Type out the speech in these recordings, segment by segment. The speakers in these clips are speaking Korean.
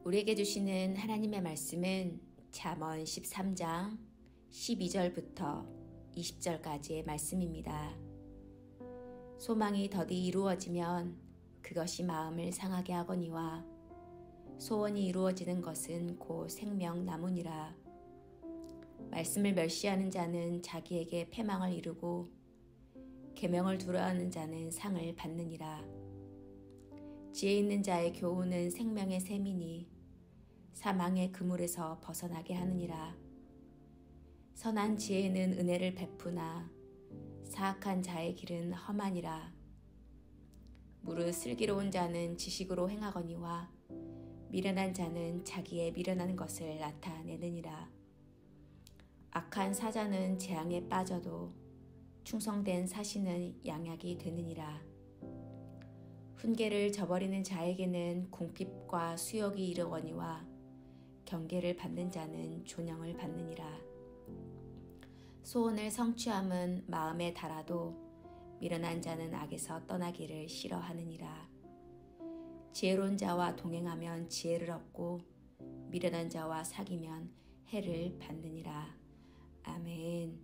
우리에게 주시는 하나님의 말씀은 잠언 13장 12절부터 20절까지의 말씀입니다. 소망이 더디 이루어지면 그것이 마음을 상하게 하거니와 소원이 이루어지는 것은 곧 생명나무니라. 말씀을 멸시하는 자는 자기에게 패망을 이루고 계명을 두려워하는 자는 상을 받느니라. 지혜 있는 자의 교훈은 생명의 샘이니 사망의 그물에서 벗어나게 하느니라. 선한 지혜는 은혜를 베푸나 사악한 자의 길은 험하니라. 무릇 슬기로운 자는 지식으로 행하거니와 미련한 자는 자기의 미련한 것을 나타내느니라. 악한 사자는 재앙에 빠져도 충성된 사신은 양약이 되느니라. 훈계를 저버리는 자에게는 궁핍과 수욕이 이르거니와 경계를 받는 자는 존영을 받느니라. 소원을 성취함은 마음에 달아도 미련한 자는 악에서 떠나기를 싫어하느니라. 지혜로운 자와 동행하면 지혜를 얻고 미련한 자와 사귀면 해를 받느니라. 아멘.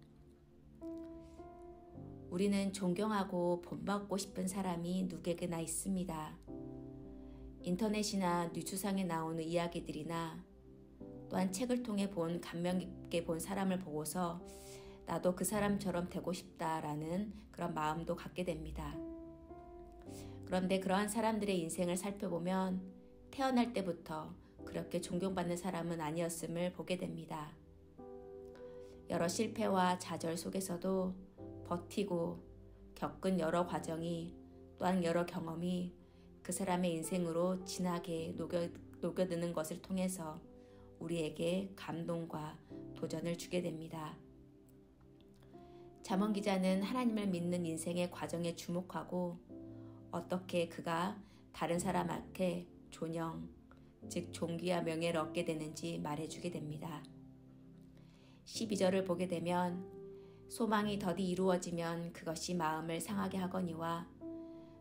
우리는 존경하고 본받고 싶은 사람이 누구에게나 있습니다. 인터넷이나 뉴스상에 나오는 이야기들이나 또한 책을 통해 본 감명 깊게 본 사람을 보고서 나도 그 사람처럼 되고 싶다라는 그런 마음도 갖게 됩니다. 그런데 그러한 사람들의 인생을 살펴보면 태어날 때부터 그렇게 존경받는 사람은 아니었음을 보게 됩니다. 여러 실패와 좌절 속에서도 버티고 겪은 여러 과정이 또한 여러 경험이 그 사람의 인생으로 진하게 녹여드는 것을 통해서 우리에게 감동과 도전을 주게 됩니다. 잠언 기자는 하나님을 믿는 인생의 과정에 주목하고 어떻게 그가 다른 사람한테 존영, 즉 존귀와 명예를 얻게 되는지 말해주게 됩니다. 12절을 보게 되면 소망이 더디 이루어지면 그것이 마음을 상하게 하거니와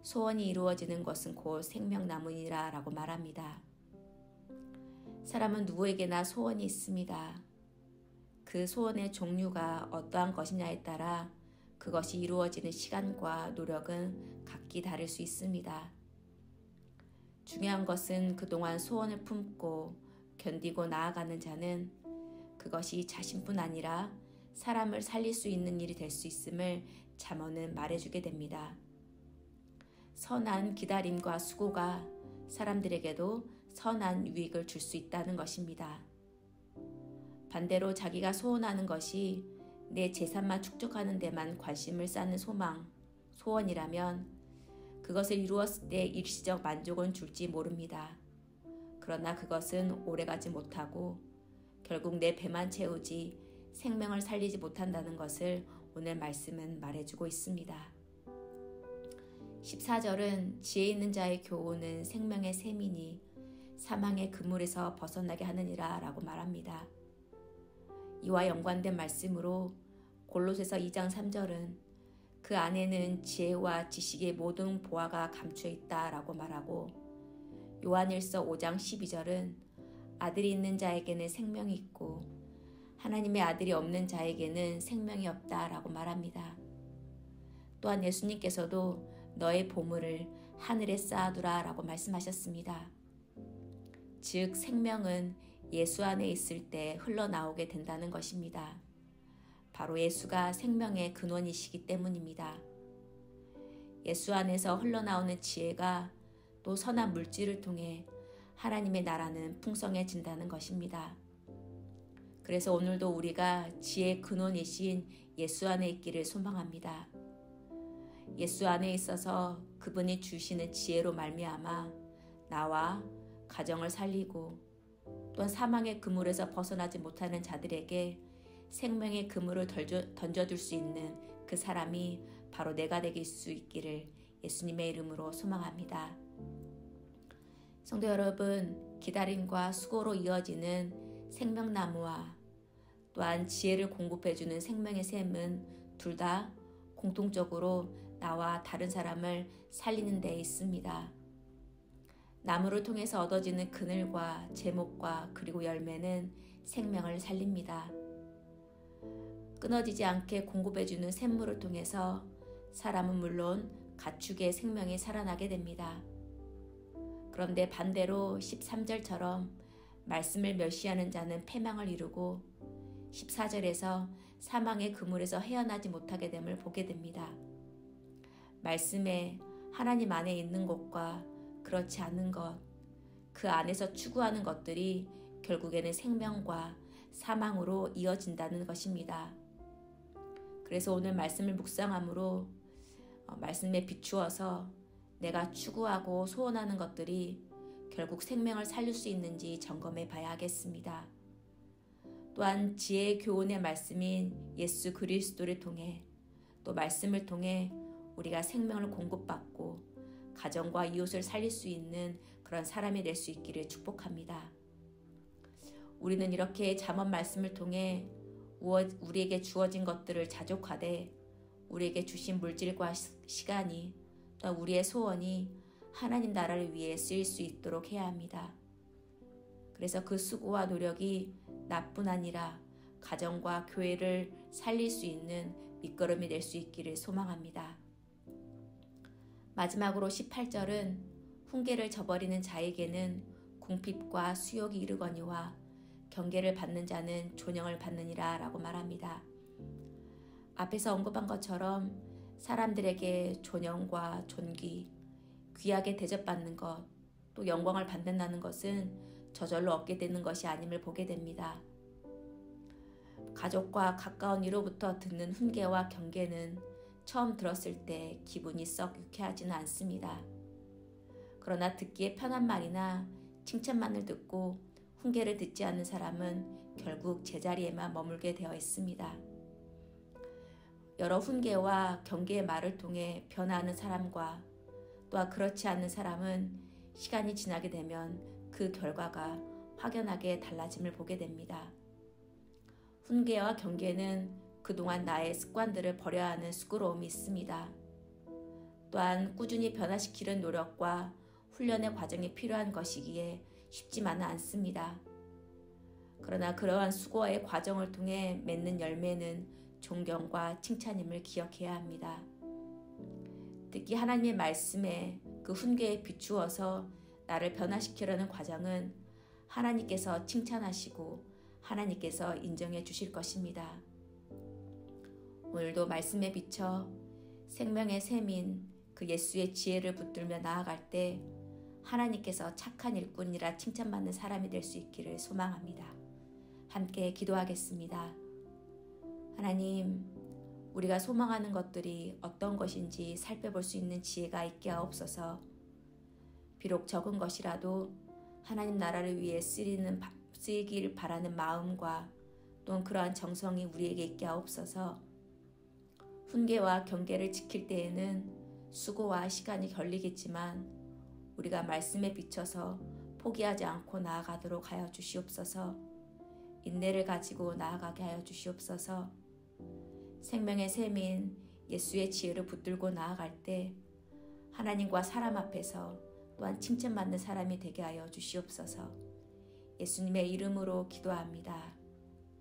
소원이 이루어지는 것은 곧 생명나무니라 라고 말합니다. 사람은 누구에게나 소원이 있습니다. 그 소원의 종류가 어떠한 것이냐에 따라 그것이 이루어지는 시간과 노력은 각기 다를 수 있습니다. 중요한 것은 그동안 소원을 품고 견디고 나아가는 자는 그것이 자신뿐 아니라 사람을 살릴 수 있는 일이 될 수 있음을 잠언은 말해주게 됩니다. 선한 기다림과 수고가 사람들에게도 선한 유익을 줄 수 있다는 것입니다. 반대로 자기가 소원하는 것이 내 재산만 축적하는 데만 관심을 쌓는 소원이라면 그것을 이루었을 때 일시적 만족은 줄지 모릅니다. 그러나 그것은 오래가지 못하고 결국 내 배만 채우지 생명을 살리지 못한다는 것을 오늘 말씀은 말해주고 있습니다. 14절은 지혜 있는 자의 교훈은 생명의 샘이니 사망의 그물에서 벗어나게 하느니라 라고 말합니다. 이와 연관된 말씀으로 골로새서 2장 3절은 그 안에는 지혜와 지식의 모든 보화가 감추어 있다 라고 말하고 요한일서 5장 12절은 아들이 있는 자에게는 생명이 있고 하나님의 아들이 없는 자에게는 생명이 없다 라고 말합니다. 또한 예수님께서도 너의 보물을 하늘에 쌓아두라 라고 말씀하셨습니다. 즉 생명은 예수 안에 있을 때 흘러나오게 된다는 것입니다. 바로 예수가 생명의 근원이시기 때문입니다. 예수 안에서 흘러나오는 지혜가 또 선한 물질을 통해 하나님의 나라는 풍성해진다는 것입니다. 그래서 오늘도 우리가 지혜의 근원이신 예수 안에 있기를 소망합니다. 예수 안에 있어서 그분이 주시는 지혜로 말미암아 나와 가정을 살리고 또한 사망의 그물에서 벗어나지 못하는 자들에게 생명의 그물을 던져줄 수 있는 그 사람이 바로 내가 되길 수 있기를 예수님의 이름으로 소망합니다. 성도 여러분, 기다림과 수고로 이어지는 생명나무와 또한 지혜를 공급해주는 생명의 샘은 둘 다 공통적으로 나와 다른 사람을 살리는 데 있습니다. 나무를 통해서 얻어지는 그늘과 제목과 그리고 열매는 생명을 살립니다. 끊어지지 않게 공급해주는 샘물을 통해서 사람은 물론 가축의 생명이 살아나게 됩니다. 그런데 반대로 13절처럼 말씀을 멸시하는 자는 패망을 이루고 14절에서 사망의 그물에서 헤어나지 못하게 됨을 보게 됩니다. 말씀에 하나님 안에 있는 것과 그렇지 않은 것, 그 안에서 추구하는 것들이 결국에는 생명과 사망으로 이어진다는 것입니다. 그래서 오늘 말씀을 묵상함으로 말씀에 비추어서 내가 추구하고 소원하는 것들이 결국 생명을 살릴 수 있는지 점검해 봐야 하겠습니다. 또한 지혜의 교훈의 말씀인 예수 그리스도를 통해 또 말씀을 통해 우리가 생명을 공급받고 가정과 이웃을 살릴 수 있는 그런 사람이 될 수 있기를 축복합니다. 우리는 이렇게 잠언 말씀을 통해 우리에게 주어진 것들을 자족하되 우리에게 주신 물질과 시간이 또 우리의 소원이 하나님 나라를 위해 쓰일 수 있도록 해야 합니다. 그래서 그 수고와 노력이 나뿐 아니라 가정과 교회를 살릴 수 있는 밑거름이 될 수 있기를 소망합니다. 마지막으로 18절은 훈계를 저버리는 자에게는 궁핍과 수욕이 이르거니와 경계를 받는 자는 존영을 받느니라 라고 말합니다. 앞에서 언급한 것처럼 사람들에게 존영과 존귀, 귀하게 대접받는 것, 또 영광을 받는다는 것은 저절로 얻게 되는 것이 아님을 보게 됩니다. 가족과 가까운 이로부터 듣는 훈계와 경계는 처음 들었을 때 기분이 썩 유쾌하지는 않습니다. 그러나 듣기에 편한 말이나 칭찬만을 듣고 훈계를 듣지 않는 사람은 결국 제자리에만 머물게 되어 있습니다. 여러 훈계와 경계의 말을 통해 변화하는 사람과 또한 그렇지 않은 사람은 시간이 지나게 되면 그 결과가 확연하게 달라짐을 보게 됩니다. 훈계와 경계는 그동안 나의 습관들을 버려야 하는 수고로움이 있습니다. 또한 꾸준히 변화시키는 노력과 훈련의 과정이 필요한 것이기에 쉽지만은 않습니다. 그러나 그러한 수고의 과정을 통해 맺는 열매는 존경과 칭찬임을 기억해야 합니다. 특히 하나님의 말씀에 그 훈계에 비추어서 나를 변화시키려는 과정은 하나님께서 칭찬하시고 하나님께서 인정해 주실 것입니다. 오늘도 말씀에 비춰 생명의 샘인 그 예수의 지혜를 붙들며 나아갈 때 하나님께서 착한 일꾼이라 칭찬받는 사람이 될 수 있기를 소망합니다. 함께 기도하겠습니다. 하나님, 우리가 소망하는 것들이 어떤 것인지 살펴볼 수 있는 지혜가 있게 하옵소서. 비록 적은 것이라도 하나님 나라를 위해 쓰이길 바라는 마음과 또는 그러한 정성이 우리에게 있게 하옵소서. 훈계와 경계를 지킬 때에는 수고와 시간이 걸리겠지만 우리가 말씀에 비춰서 포기하지 않고 나아가도록 하여 주시옵소서. 인내를 가지고 나아가게 하여 주시옵소서. 생명의 샘인 예수의 지혜를 붙들고 나아갈 때 하나님과 사람 앞에서 또한 칭찬받는 사람이 되게 하여 주시옵소서. 예수님의 이름으로 기도합니다.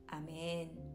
아멘.